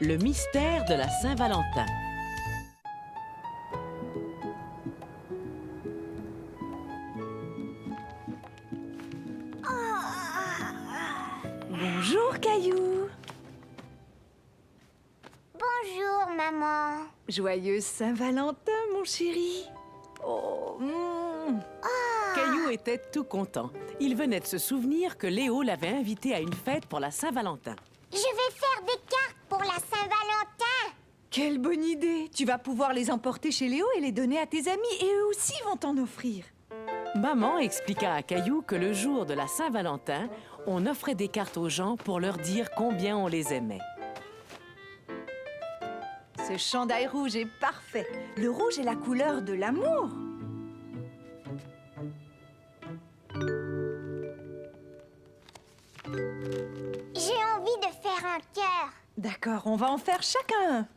Le mystère de la Saint-Valentin. Bonjour, Caillou. Bonjour, maman. Joyeuse Saint-Valentin, mon chéri. Caillou était tout content. Il venait de se souvenir que Léo l'avait invité à une fête pour la Saint-Valentin. Je vais faire des cartes pour la Saint-Valentin. Quelle bonne idée. Tu vas pouvoir les emporter chez Léo et les donner à tes amis. Et eux aussi vont t'en offrir. Maman expliqua à Caillou que le jour de la Saint-Valentin, on offrait des cartes aux gens pour leur dire combien on les aimait. Ce chandail rouge est parfait. Le rouge est la couleur de l'amour. J'ai envie de faire un cœur. D'accord, on va en faire chacun un.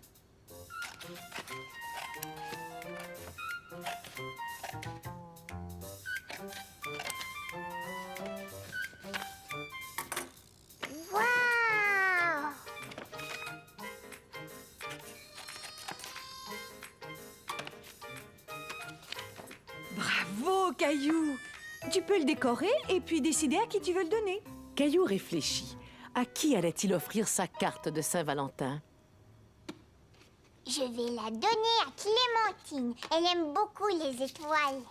Waouh! Bravo, Caillou. Tu peux le décorer et puis décider à qui tu veux le donner. Caillou réfléchit. À qui allait-il offrir sa carte de Saint-Valentin? Je vais la donner à Clémentine. Elle aime beaucoup les étoiles.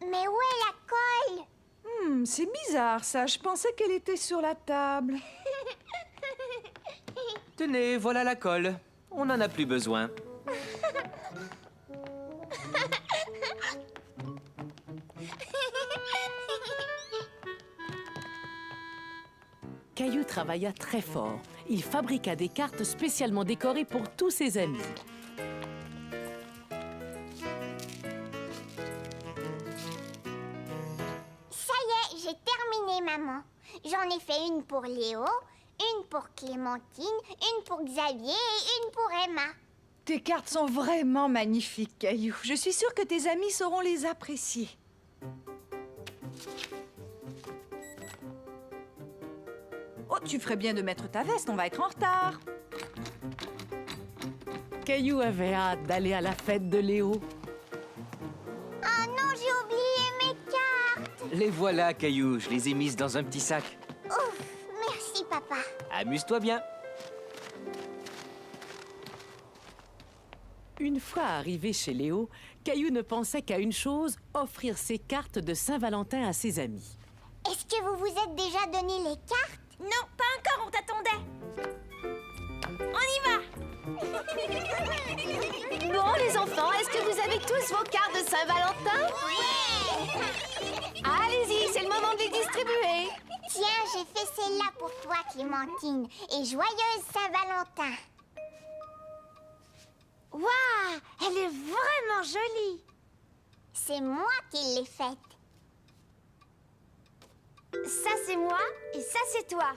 Mais où est la colle? C'est bizarre ça. Je pensais qu'elle était sur la table. Tenez, voilà la colle. On n'en a plus besoin. Caillou travailla très fort. Il fabriqua des cartes spécialement décorées pour tous ses amis. Ça y est, j'ai terminé, maman. J'en ai fait une pour Léo, une pour Clémentine, une pour Xavier et une pour Emma. Tes cartes sont vraiment magnifiques, Caillou. Je suis sûre que tes amis sauront les apprécier. Oh, tu ferais bien de mettre ta veste, on va être en retard. Caillou avait hâte d'aller à la fête de Léo. Oh non, j'ai oublié mes cartes. Les voilà, Caillou. Je les ai mises dans un petit sac. Ouf, merci, papa. Amuse-toi bien. Une fois arrivé chez Léo, Caillou ne pensait qu'à une chose, offrir ses cartes de Saint-Valentin à ses amis. Est-ce que vous vous êtes déjà donné les cartes? Non, pas encore, on t'attendait. On y va. Bon, les enfants, est-ce que vous avez tous vos cartes de Saint-Valentin? Ouais! Allez-y, c'est le moment de les distribuer. Tiens, j'ai fait celle-là pour toi, Clémentine. Et joyeuse Saint-Valentin. Waouh, elle est vraiment jolie. C'est moi qui l'ai faite. Ça, c'est moi et ça, c'est toi.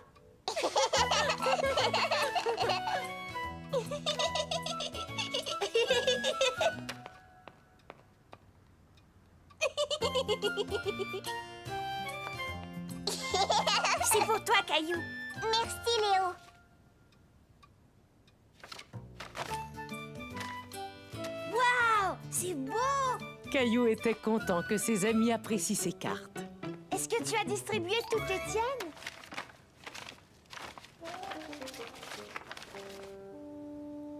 C'est pour toi, Caillou. Merci, Léo. Waouh, c'est beau. Caillou était content que ses amis apprécient ses cartes. Est-ce que tu as distribué toutes les tiennes?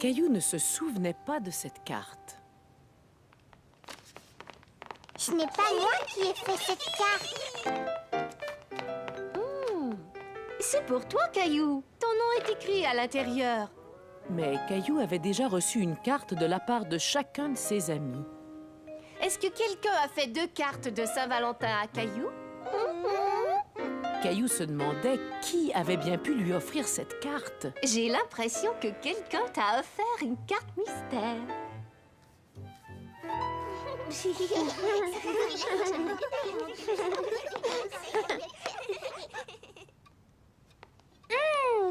Caillou ne se souvenait pas de cette carte. Ce n'est pas moi qui ai fait cette carte. C'est pour toi, Caillou. Ton nom est écrit à l'intérieur. Mais Caillou avait déjà reçu une carte de la part de chacun de ses amis. Est-ce que quelqu'un a fait 2 cartes de Saint-Valentin à Caillou? Caillou se demandait qui avait bien pu lui offrir cette carte. J'ai l'impression que quelqu'un t'a offert une carte mystère.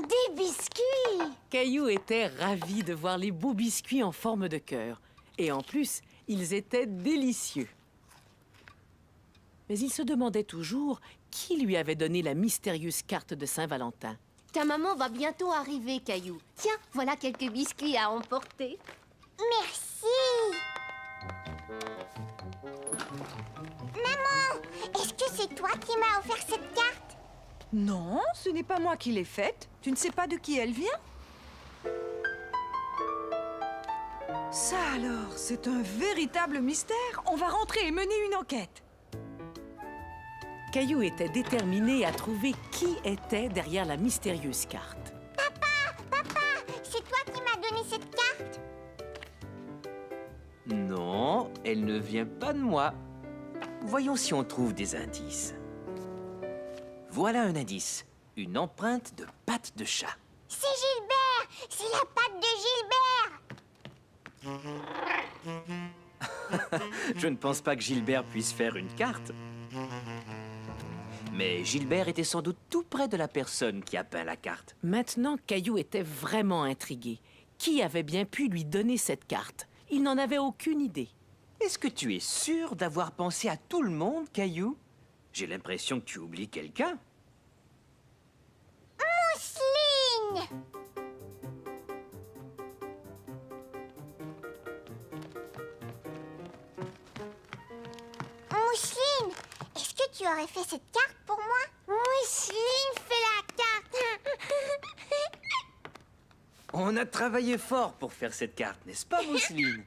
Des biscuits. Caillou était ravi de voir les beaux biscuits en forme de cœur. Et en plus, ils étaient délicieux. Mais il se demandait toujours qui lui avait donné la mystérieuse carte de Saint-Valentin. Ta maman va bientôt arriver, Caillou. Tiens, voilà quelques biscuits à emporter. Merci. Maman, est-ce que c'est toi qui m'as offert cette carte? Non, ce n'est pas moi qui l'ai faite. Tu ne sais pas de qui elle vient? Ça alors, c'est un véritable mystère. On va rentrer et mener une enquête. Caillou était déterminé à trouver qui était derrière la mystérieuse carte. C'est toi qui m'as donné cette carte? Non, elle ne vient pas de moi. Voyons si on trouve des indices. Voilà un indice. Une empreinte de patte de chat. C'est Gilbert! C'est la patte de Gilbert! Je ne pense pas que Gilbert puisse faire une carte. Mais Gilbert était sans doute tout près de la personne qui a peint la carte. Maintenant, Caillou était vraiment intrigué. Qui avait bien pu lui donner cette carte? Il n'en avait aucune idée. Est-ce que tu es sûr d'avoir pensé à tout le monde, Caillou? J'ai l'impression que tu oublies quelqu'un. Mousseline! Mousseline, est-ce que tu aurais fait cette carte pour moi? Mousseline fait la carte! On a travaillé fort pour faire cette carte, n'est-ce pas, Mousseline?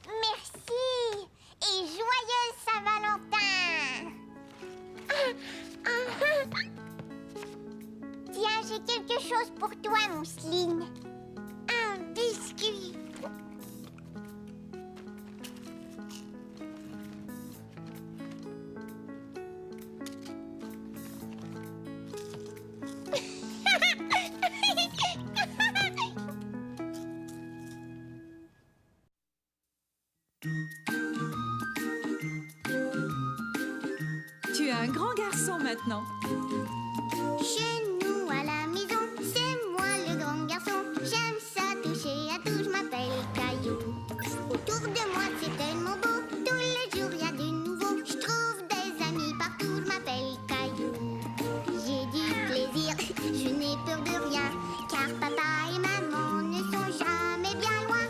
Merci! Et joyeuse Saint-Valentin! Tiens, j'ai quelque chose pour toi, Mousseline. Un biscuit. Tu es un grand garçon maintenant. Chez nous à la maison, c'est moi le grand garçon. J'aime ça toucher à tout, je m'appelle Caillou. Autour de moi c'est tellement beau, tous les jours il y a du nouveau. Je trouve des amis partout, je m'appelle Caillou. J'ai du plaisir, je n'ai peur de rien, car papa et maman ne sont jamais bien loin.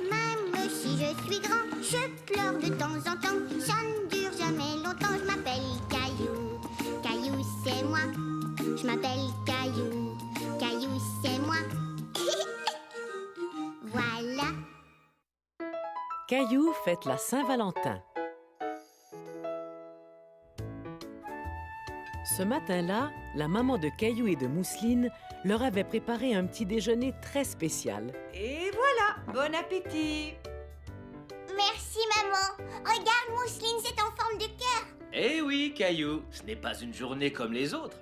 Même si je suis grand, je pleure de temps en temps. Ça ne dure jamais longtemps, je m'appelle Caillou. Caillou, c'est moi. Je m'appelle Caillou. Caillou, c'est moi. Voilà. Caillou fête la Saint-Valentin. Ce matin-là, la maman de Caillou et de Mousseline leur avait préparé un petit déjeuner très spécial. Et voilà, bon appétit. Merci, maman. Regarde, Mousseline, c'est en forme de cœur. Eh oui, Caillou, ce n'est pas une journée comme les autres.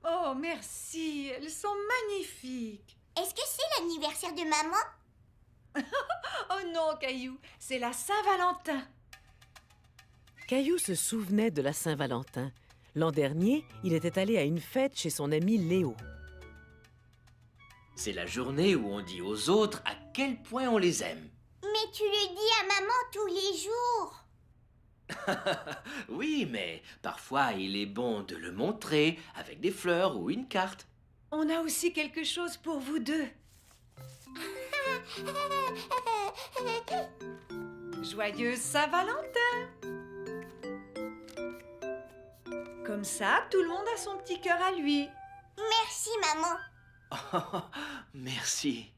Oh, merci, elles sont magnifiques. Est-ce que c'est l'anniversaire de maman? Oh non, Caillou, c'est la Saint-Valentin. Caillou se souvenait de la Saint-Valentin. L'an dernier, il était allé à une fête chez son ami Léo. C'est la journée où on dit aux autres à quel point on les aime. Mais tu le dis à maman tous les jours. Oui, mais parfois il est bon de le montrer avec des fleurs ou une carte. On a aussi quelque chose pour vous deux. Joyeuse Saint-Valentin. Comme ça, tout le monde a son petit cœur à lui. Merci, maman. Merci.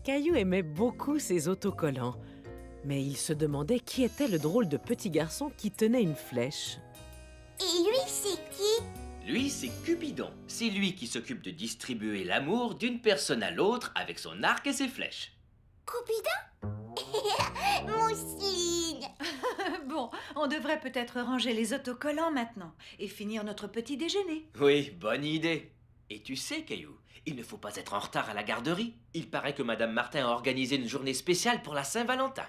Caillou aimait beaucoup ses autocollants, mais il se demandait qui était le drôle de petit garçon qui tenait une flèche. Et lui, c'est qui? Lui, c'est Cupidon. C'est lui qui s'occupe de distribuer l'amour d'une personne à l'autre avec son arc et ses flèches. Coupidin? Mousseline. Bon, on devrait peut-être ranger les autocollants maintenant et finir notre petit déjeuner. Oui, bonne idée. Et tu sais, Caillou, il ne faut pas être en retard à la garderie. Il paraît que Madame Martin a organisé une journée spéciale pour la Saint-Valentin.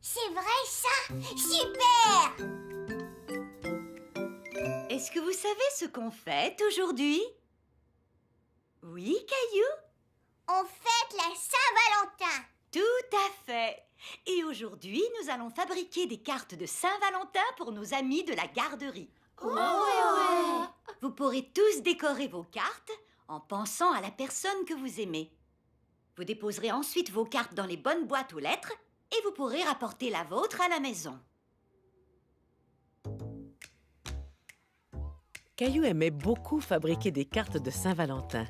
C'est vrai, ça? Super! Est-ce que vous savez ce qu'on fête aujourd'hui? Oui, Caillou? On fête la Saint-Valentin. Tout à fait. Et aujourd'hui, nous allons fabriquer des cartes de Saint-Valentin pour nos amis de la garderie. Vous pourrez tous décorer vos cartes en pensant à la personne que vous aimez. Vous déposerez ensuite vos cartes dans les bonnes boîtes aux lettres et vous pourrez rapporter la vôtre à la maison. Caillou aimait beaucoup fabriquer des cartes de Saint-Valentin.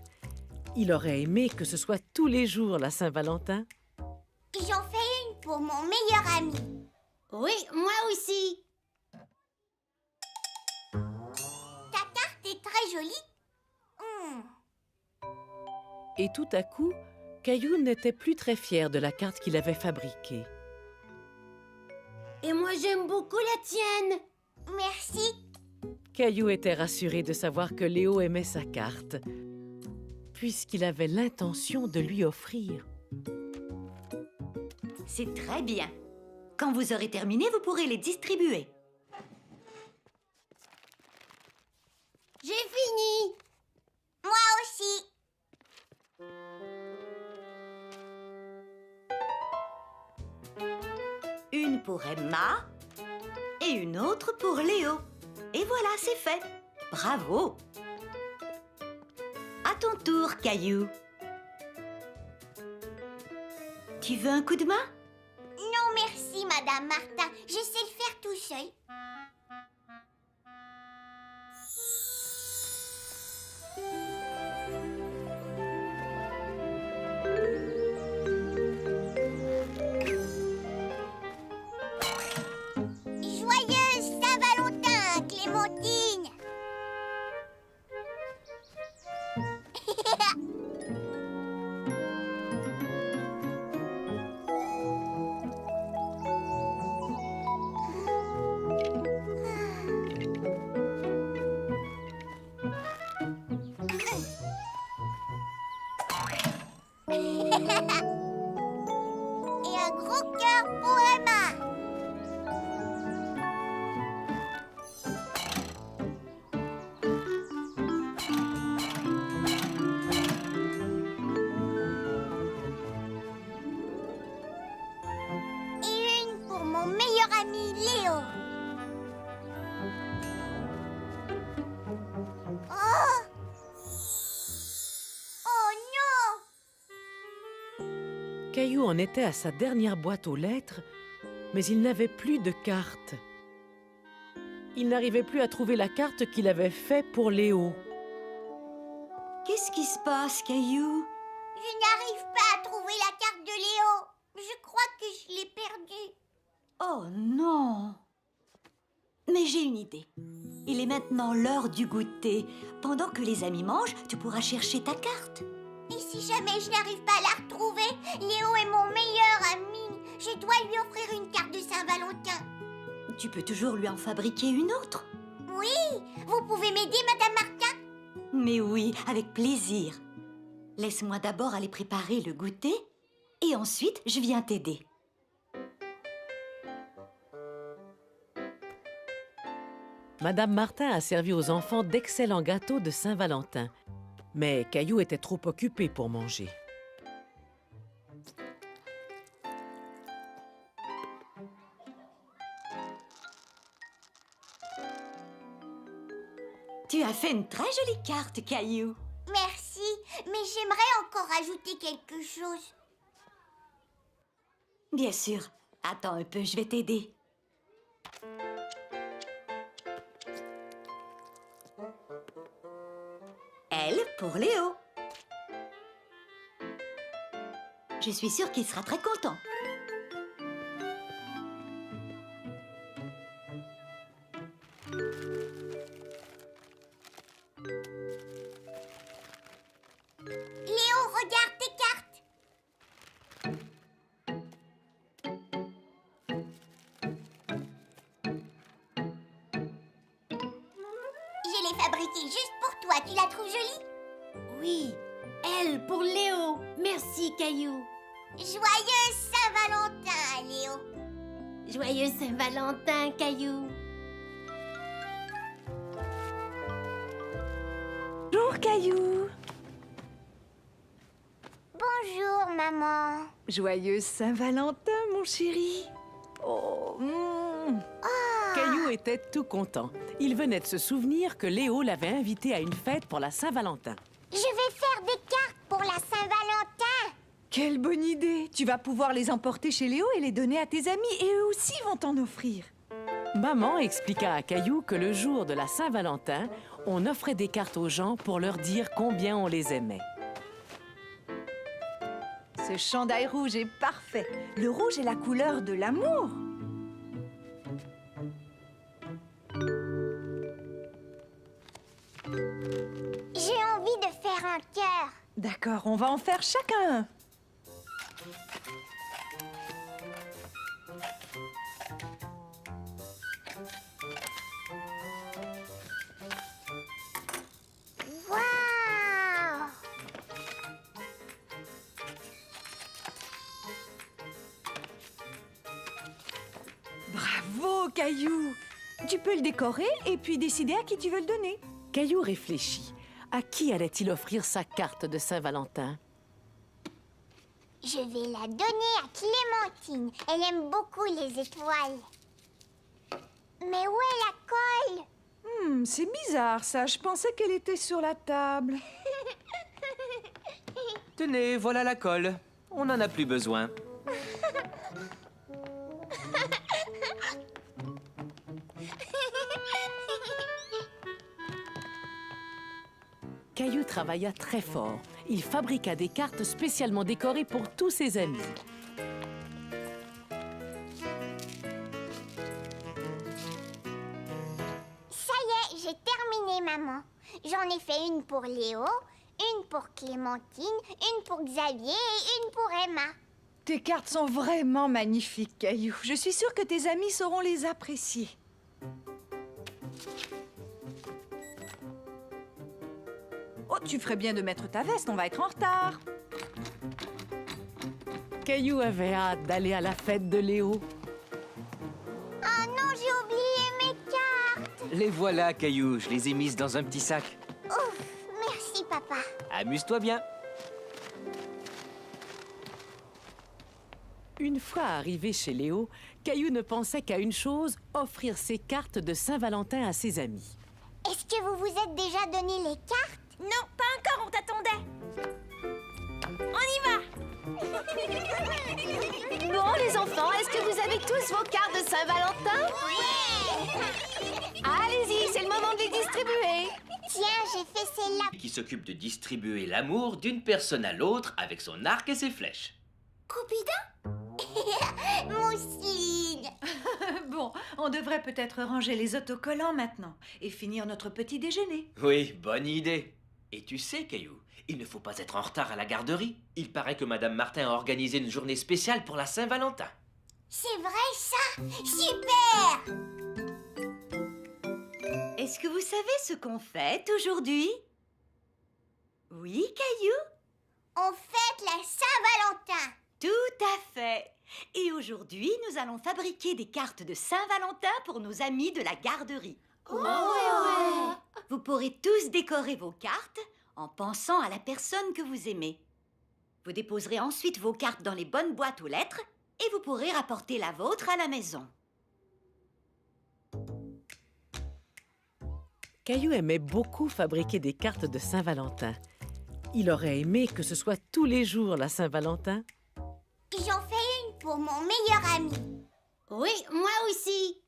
Il aurait aimé que ce soit tous les jours la Saint-Valentin. J'en fais une pour mon meilleur ami. Oui, moi aussi. Ta carte est très jolie. Et tout à coup, Caillou n'était plus très fier de la carte qu'il avait fabriquée. Et moi, j'aime beaucoup la tienne. Merci. Caillou était rassuré de savoir que Léo aimait sa carte, puisqu'il avait l'intention de lui offrir. C'est très bien. Quand vous aurez terminé, vous pourrez les distribuer. J'ai fini. Moi aussi. Une pour Emma et une autre pour Léo. Et voilà, c'est fait. Bravo. À ton tour, Caillou. Tu veux un coup de main? Non, merci, Madame Martin. Je sais le faire tout seul. Joyeuse Saint-Valentin, Clémentine. Et un gros cœur pour Emma. Et une pour mon meilleur ami Léo. Oh! Oh non! Caillou en était à sa dernière boîte aux lettres, mais il n'avait plus de carte. Il n'arrivait plus à trouver la carte qu'il avait faite pour Léo. Qu'est-ce qui se passe, Caillou? Je n'arrive pas à trouver la carte de Léo. Je crois que je l'ai perdue. Oh non! Mais j'ai une idée. Il est maintenant l'heure du goûter. Pendant que les amis mangent, tu pourras chercher ta carte. Et si jamais je n'arrive pas à la retrouver, Léo est mon meilleur ami. Je dois lui offrir une carte de Saint-Valentin. Tu peux toujours lui en fabriquer une autre. Oui, vous pouvez m'aider, Madame Martin? Mais oui, avec plaisir. Laisse-moi d'abord aller préparer le goûter et ensuite je viens t'aider. Madame Martin a servi aux enfants d'excellents gâteaux de Saint-Valentin. Mais Caillou était trop occupé pour manger. Tu as fait une très jolie carte, Caillou. Merci, mais j'aimerais encore ajouter quelque chose. Bien sûr. Attends un peu, je vais t'aider. L pour Léo. Je suis sûre qu'il sera très content. Léo, regarde tes cartes. Je l'ai fabriquée juste pour toi. Tu la trouves jolie? Oui, elle pour Léo. Merci, Caillou. Joyeux Saint-Valentin, Léo. Joyeux Saint-Valentin, Caillou. Bonjour, Caillou. Bonjour, Bonjour, maman. Joyeuse Saint-Valentin, mon chéri. Oh, Caillou était tout content. Il venait de se souvenir que Léo l'avait invité à une fête pour la Saint-Valentin. Je vais faire des cartes pour la Saint-Valentin. quelle bonne idée! Tu vas pouvoir les emporter chez Léo et les donner à tes amis, et eux aussi vont t'en offrir. Maman expliqua à Caillou que le jour de la Saint-Valentin, on offrait des cartes aux gens pour leur dire combien on les aimait. Ce chandail rouge est parfait. Le rouge est la couleur de l'amour. J'ai envie de faire un cœur. D'accord, on va en faire chacun un. Waouh! Bravo, Caillou! Tu peux le décorer et puis décider à qui tu veux le donner. Caillou réfléchit. À qui allait-il offrir sa carte de Saint-Valentin? Je vais la donner à Clémentine. Elle aime beaucoup les étoiles. Mais où est la colle? C'est bizarre ça, je pensais qu'elle était sur la table. Tenez, voilà la colle. On n'en a plus besoin. Caillou travailla très fort. Il fabriqua des cartes spécialement décorées pour tous ses amis. Ça y est, j'ai terminé, maman. J'en ai fait une pour Léo, une pour Clémentine, une pour Xavier et une pour Emma. Tes cartes sont vraiment magnifiques, Caillou. Je suis sûre que tes amis sauront les apprécier. Oh, tu ferais bien de mettre ta veste, on va être en retard. Caillou avait hâte d'aller à la fête de Léo. Oh non, j'ai oublié mes cartes. Les voilà, Caillou. Je les ai mises dans un petit sac. Ouf, merci, papa. Amuse-toi bien. Une fois arrivé chez Léo, Caillou ne pensait qu'à une chose, offrir ses cartes de Saint-Valentin à ses amis. Est-ce que vous vous êtes déjà donné les cartes? Non, pas encore, on t'attendait. On y va. Bon, les enfants, est-ce que vous avez tous vos cartes de Saint-Valentin? Oui! Allez-y, c'est le moment de les distribuer. Tiens, j'ai fait celle-là. Qui s'occupe de distribuer l'amour d'une personne à l'autre avec son arc et ses flèches. Coupidin? Mousseline. Bon, on devrait peut-être ranger les autocollants maintenant et finir notre petit déjeuner. Oui, bonne idée. Et tu sais, Caillou, il ne faut pas être en retard à la garderie. Il paraît que Madame Martin a organisé une journée spéciale pour la Saint-Valentin. C'est vrai ça? Super! Est-ce que vous savez ce qu'on fête aujourd'hui? Oui, Caillou? On fête la Saint-Valentin. Tout à fait. Et aujourd'hui, nous allons fabriquer des cartes de Saint-Valentin pour nos amis de la garderie. ouais. Vous pourrez tous décorer vos cartes en pensant à la personne que vous aimez. Vous déposerez ensuite vos cartes dans les bonnes boîtes aux lettres et vous pourrez rapporter la vôtre à la maison. Caillou aimait beaucoup fabriquer des cartes de Saint-Valentin. Il aurait aimé que ce soit tous les jours la Saint-Valentin. J'en fais une pour mon meilleur ami. Oui, moi aussi.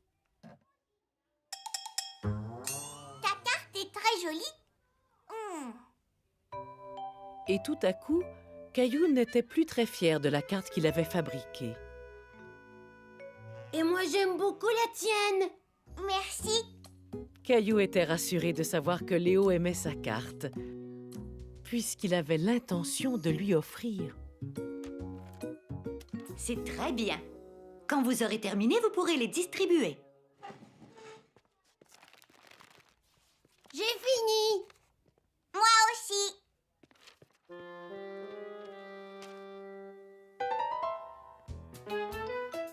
Ta carte est très jolie. Et tout à coup, Caillou n'était plus très fier de la carte qu'il avait fabriquée. Et moi, j'aime beaucoup la tienne. Merci. Caillou était rassuré de savoir que Léo aimait sa carte, puisqu'il avait l'intention de lui offrir. C'est très bien. Quand vous aurez terminé, vous pourrez les distribuer. J'ai fini. Moi aussi.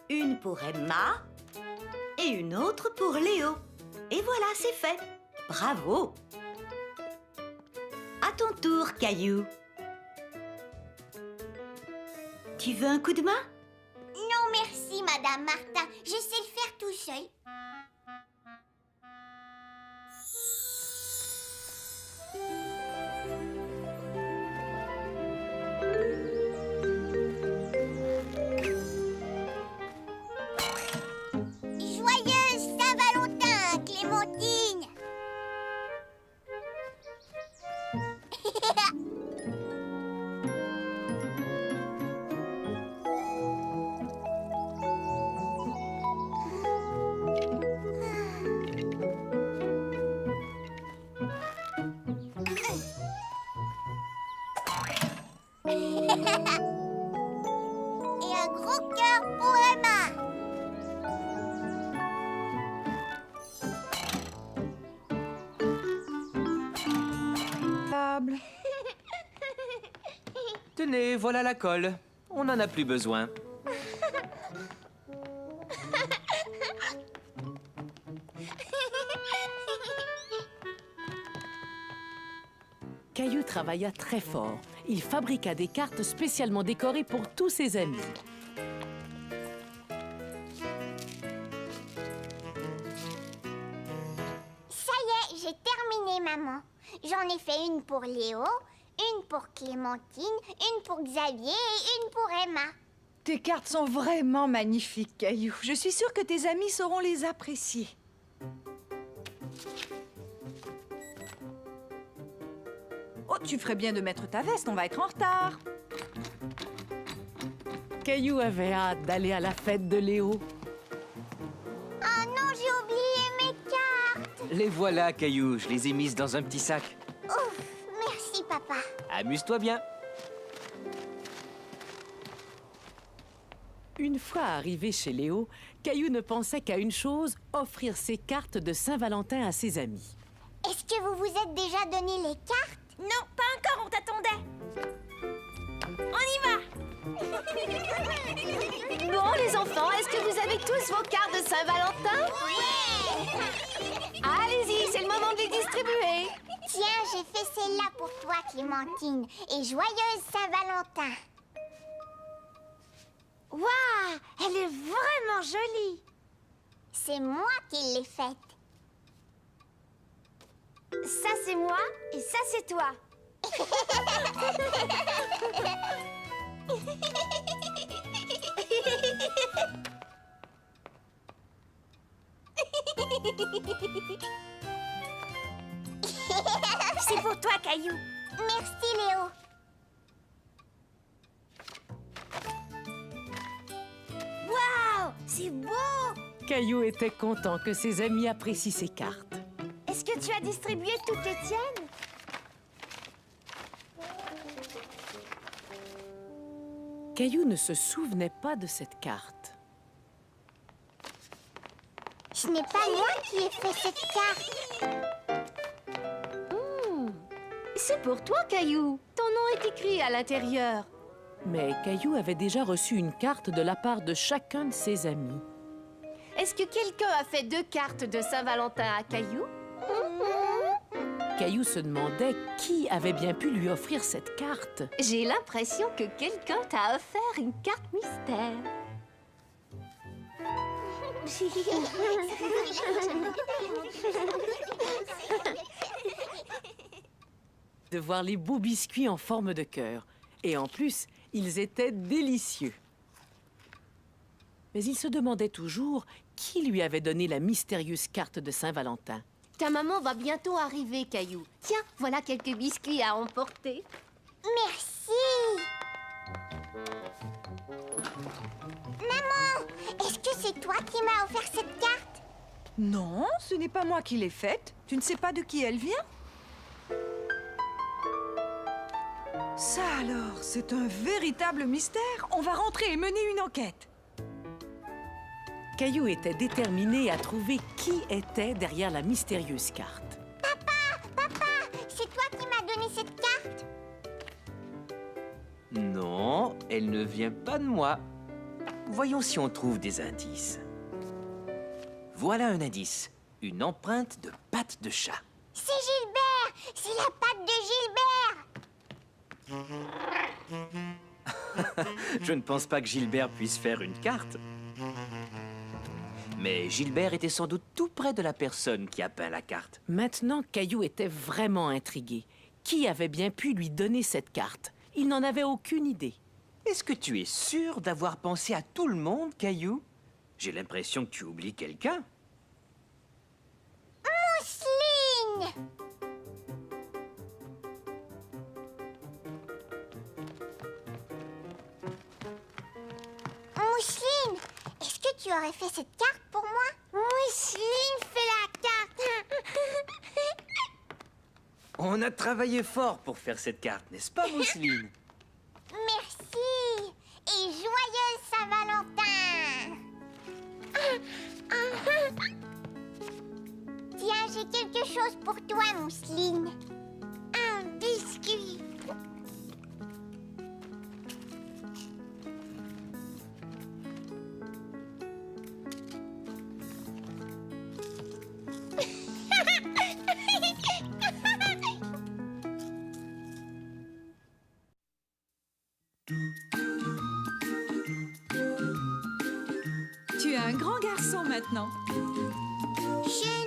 Une pour Emma et une autre pour Léo. Et voilà, c'est fait. Bravo. À ton tour, Caillou. Tu veux un coup de main? Non, merci, Madame Martin. Je sais le faire tout seul. Joyeuse Saint-Valentin, Clémentine! Et un gros cœur pour Emma. Table. Tenez, voilà la colle. On n'en a plus besoin. Caillou travailla très fort. Il fabriqua des cartes spécialement décorées pour tous ses amis. Ça y est, j'ai terminé, maman. J'en ai fait une pour Léo, une pour Clémentine, une pour Xavier et une pour Emma. Tes cartes sont vraiment magnifiques, Caillou. Je suis sûre que tes amis sauront les apprécier. Oh, tu ferais bien de mettre ta veste, on va être en retard. Caillou avait hâte d'aller à la fête de Léo. Oh non, j'ai oublié mes cartes. Les voilà, Caillou. Je les ai mises dans un petit sac. Ouf, merci, papa. Amuse-toi bien. Une fois arrivé chez Léo, Caillou ne pensait qu'à une chose, offrir ses cartes de Saint-Valentin à ses amis. Est-ce que vous vous êtes déjà donné les cartes? Non, pas encore, on t'attendait. On y va. Bon, les enfants, est-ce que vous avez tous vos cartes de Saint-Valentin? Oui. Allez-y, c'est le moment de les distribuer. Tiens, j'ai fait celle-là pour toi, Clémentine. Et joyeuse Saint-Valentin. Waouh, elle est vraiment jolie. C'est moi qui l'ai faite. Ça, c'est moi et ça, c'est toi. C'est pour toi, Caillou. Merci, Léo. Waouh, c'est beau. Caillou était content que ses amis apprécient ses cartes. Est-ce que tu as distribué toutes les tiennes? Caillou ne se souvenait pas de cette carte. Ce n'est pas moi qui ai fait cette carte. C'est pour toi, Caillou. Ton nom est écrit à l'intérieur. Mais Caillou avait déjà reçu une carte de la part de chacun de ses amis. Est-ce que quelqu'un a fait 2 cartes de Saint-Valentin à Caillou? Caillou se demandait qui avait bien pu lui offrir cette carte. J'ai l'impression que quelqu'un t'a offert une carte mystère. De voir les beaux biscuits en forme de cœur. Et en plus, ils étaient délicieux. Mais il se demandait toujours qui lui avait donné la mystérieuse carte de Saint-Valentin. Ta maman va bientôt arriver, Caillou. Tiens, voilà quelques biscuits à emporter. Merci. Maman, est-ce que c'est toi qui m'as offert cette carte? Non, ce n'est pas moi qui l'ai faite. Tu ne sais pas de qui elle vient? Ça alors, c'est un véritable mystère. On va rentrer et mener une enquête. Caillou était déterminé à trouver qui était derrière la mystérieuse carte. Papa, c'est toi qui m'as donné cette carte? Non, elle ne vient pas de moi. Voyons si on trouve des indices. Voilà un indice. Une empreinte de patte de chat. C'est Gilbert! C'est la patte de Gilbert! Je ne pense pas que Gilbert puisse faire une carte. Mais Gilbert était sans doute tout près de la personne qui a peint la carte. Maintenant, Caillou était vraiment intrigué. Qui avait bien pu lui donner cette carte? Il n'en avait aucune idée. Est-ce que tu es sûr d'avoir pensé à tout le monde, Caillou? J'ai l'impression que tu oublies quelqu'un. Mousseline! Mousseline, est-ce que tu aurais fait cette carte pour moi? Mousseline fait la carte. On a travaillé fort pour faire cette carte, n'est-ce pas, Mousseline? Merci et joyeuse Saint-Valentin. Tiens, j'ai quelque chose pour toi, Mousseline. Un biscuit. Tu es un grand garçon maintenant. Chez